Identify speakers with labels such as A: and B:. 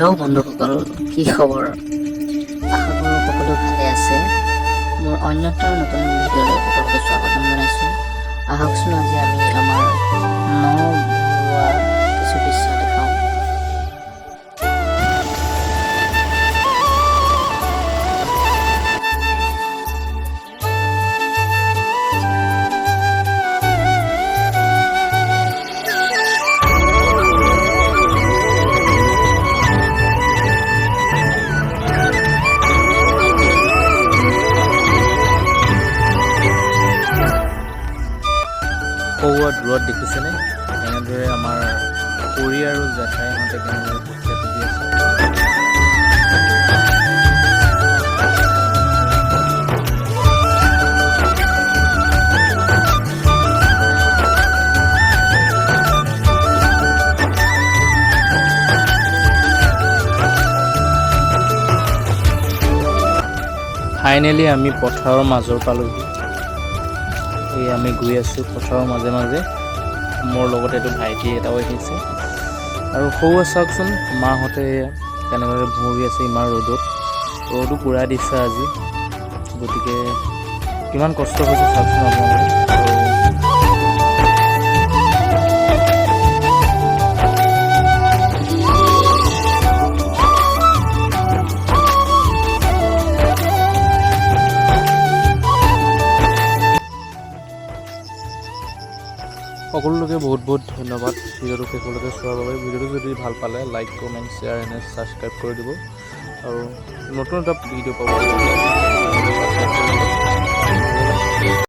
A: Hello' বন্ধুসকল, কি খবৰ? আশা কৰোঁ সকলো ভালে আছে। মোৰ অন্য এটা নতুন ভিডিঅ'লৈ সকলোকে স্বাগতম জনাইছোঁ। আহকচোন আজি আমি আমাৰ ঘৰুৱা কিছু দৃশ্য দেখাওঁ।
B: সৌৱা দূৰত দেখিছেনে? এনেদৰে আমাৰ খুৰী আৰু জেঠাইহঁতে কেনেদৰে কঠীয়া তুলি আছে। ফাইনেলি আমি পথাৰৰ মাজৰ পালোহি। এই আমি গৈ আছোঁ পথাৰৰ মাজে মাজে। মোৰ লগতে এইটো ভাইটি এটাও আহিছে আৰু সৌ চাওকচোন মাহঁতে কেনেদৰে ভুঁৰি আছে ইমান ৰ'দো পুৰা দিছে আজি। গতিকে কিমান কষ্ট হৈছে চাওকচোন আপোনালোকে। সকলোকে বহুত বহুত ধন্যবাদ ভিডিঅ'টো শেষলৈকে চোৱাৰ বাবে। ভিডিঅ'টো যদি ভাল পালে like, comment, share and subscribe কৰি দিব আৰু নতুন এটা ভিডিঅ' পাব।